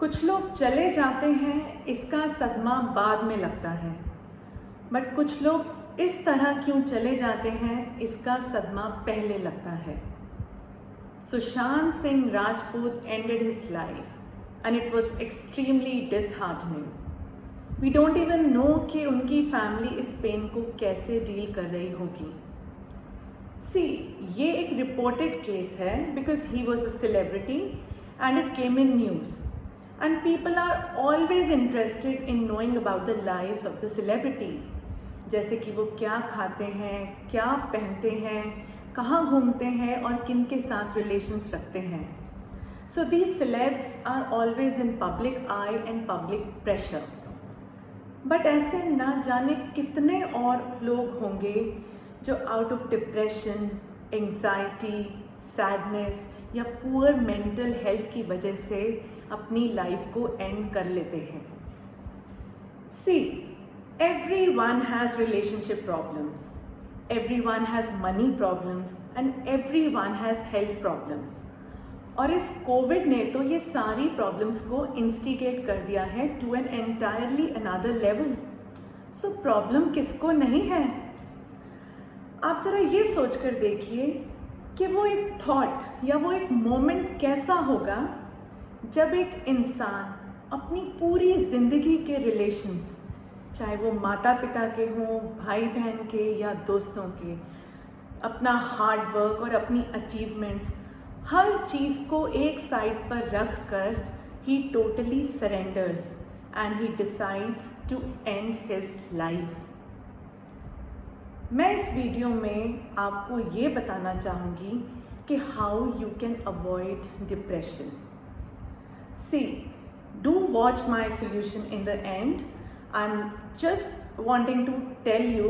कुछ लोग चले जाते हैं, इसका सदमा बाद में लगता है, बट कुछ लोग इस तरह क्यों चले जाते हैं, इसका सदमा पहले लगता है। Sushant Singh Rajput ended his life and it was extremely disheartening. We don't even know कि उनकी फैमिली इस पेन को कैसे डील कर रही होगी। See, ये एक रिपोर्टेड केस है because he was a celebrity and it came in news. And people are always interested in knowing about the lives of the celebrities. जैसे कि वो क्या खाते हैं, क्या पहनते हैं, कहाँ घूमते हैं और किन के साथ रिलेशंस रखते हैं। So these celebs are always in public eye and public pressure. But ऐसे ना जाने कितने और लोग होंगे जो out of depression, anxiety, sadness या पुअर मेंटल हेल्थ की वजह से अपनी लाइफ को एंड कर लेते हैं। सी, everyone has relationship problems, everyone has money problems and everyone has health problems. और इस कोविड ने तो ये सारी प्रॉब्लम्स को इंस्टिगेट कर दिया है to an entirely another level. So problem किसको नहीं है? आप ज़रा ये सोच कर देखिए कि वो एक थॉट या वो एक मोमेंट कैसा होगा जब एक इंसान अपनी पूरी ज़िंदगी के रिलेशंस, चाहे वो माता पिता के हों, भाई बहन के या दोस्तों के, अपना हार्ड वर्क और अपनी अचीवमेंट्स, हर चीज़ को एक साइड पर रख कर he totally surrenders and he decides to end his life. मैं इस वीडियो में आपको ये बताना चाहूँगी कि how you can avoid depression. See, do watch my solution in the end. I'm just wanting to tell you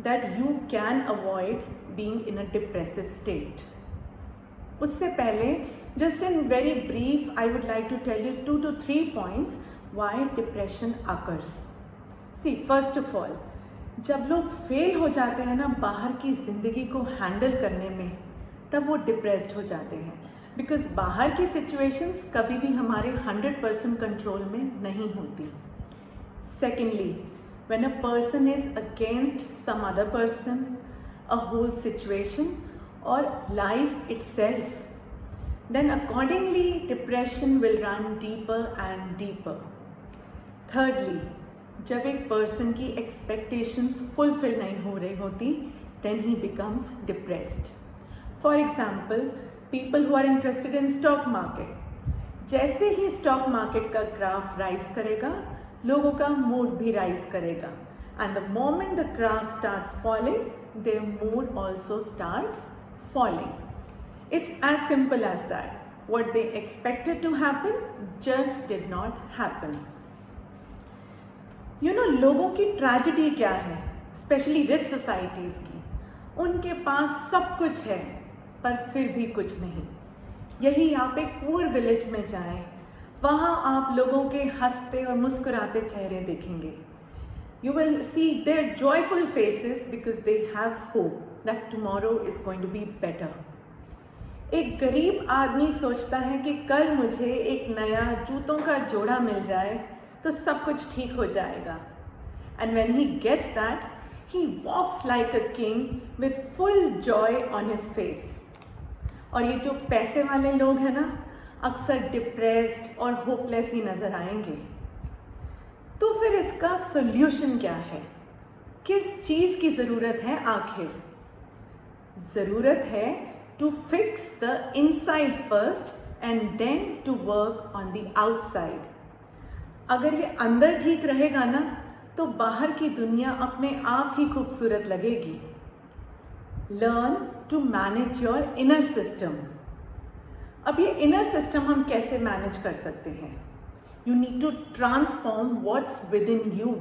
that you can avoid being in a depressive state. उससे पहले, just in very brief, I would like to tell you 2 to 3 points why depression occurs. See, first of all, जब लोग fail हो जाते हैं ना बाहर की ज़िंदगी को हैंडल करने में, तब वो डिप्रेस्ड हो जाते हैं, बिकॉज बाहर की सिचुएशंस कभी भी हमारे 100% कंट्रोल में नहीं होती। Secondly, when a person is against some other person, a whole situation और life itself, then accordingly depression will run deeper and deeper. Thirdly, जब एक पर्सन की एक्सपेक्टेशंस फुलफिल नहीं हो रही होती, then he becomes depressed. For example, people who are interested in stock market, जैसे ही स्टॉक मार्केट का ग्राफ राइज करेगा, लोगों का मूड भी राइज करेगा, and the moment the graph starts falling, their mood also starts falling. It's as simple as that. What they expected to happen just did not happen. You know, लोगों की tragedy क्या है, specially rich societies की? उनके पास सब कुछ है पर फिर भी कुछ नहीं। यही आप एक पुअर विलेज में जाएं, वहाँ आप लोगों के हंसते और मुस्कुराते चेहरे देखेंगे। You will see their joyful faces because they have hope that tomorrow is going to be better. एक गरीब आदमी सोचता है कि कल मुझे एक नया जूतों का जोड़ा मिल जाए तो सब कुछ ठीक हो जाएगा, and when he gets that, he walks like a king with full joy on his face. और ये जो पैसे वाले लोग हैं ना, अक्सर डिप्रेस्ड और होपलेस ही नज़र आएंगे। तो फिर इसका सोल्यूशन क्या है? किस चीज़ की ज़रूरत है आखिर? ज़रूरत है to fix the inside first and then to work on the outside. अगर ये अंदर ठीक रहेगा ना, तो बाहर की दुनिया अपने आप ही खूबसूरत लगेगी। Learn to manage your inner system. अब ये इनर सिस्टम हम कैसे मैनेज कर सकते हैं? You need to transform what's within you,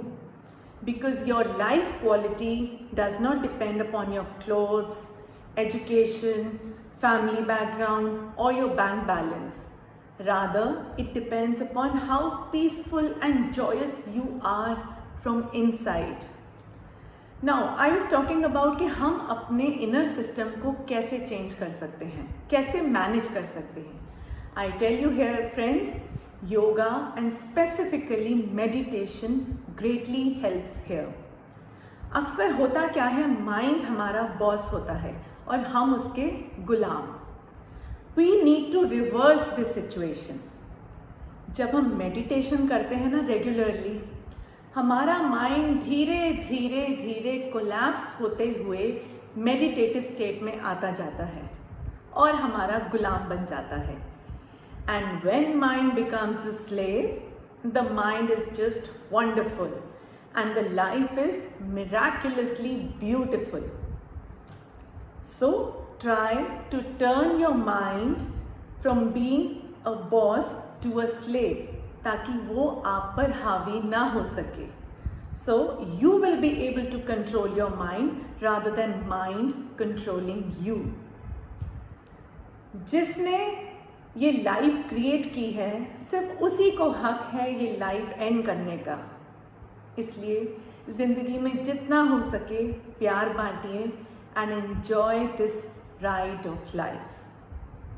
because your life quality does not depend upon your clothes, education, family background और your bank balance. Rather, it depends upon how peaceful and joyous you are from inside. Now, I was talking about कि हम अपने inner system को कैसे change कर सकते हैं, कैसे manage कर सकते हैं। I tell you here, friends, Yoga and specifically meditation greatly helps here. अक्सर होता क्या है, माइंड हमारा बॉस होता है और हम उसके गुलाम. We need to reverse this situation. जब हम मेडिटेशन करते हैं ना रेगुलरली, हमारा माइंड धीरे धीरे धीरे कोलैप्स होते हुए मेडिटेटिव स्टेट में आता जाता है और हमारा गुलाम बन जाता है. And when mind becomes a slave, the mind is just wonderful and the life is miraculously beautiful. So try to turn your mind from being a boss to a slave, ताकि वो आप पर हावी ना हो सके. So you will be able to control your mind rather than mind controlling you. जिसने ये लाइफ क्रिएट की है, सिर्फ उसी को हक है ये लाइफ एंड करने का. इसलिए ज़िंदगी में जितना हो सके प्यार बांटिए and enjoy this ride of life.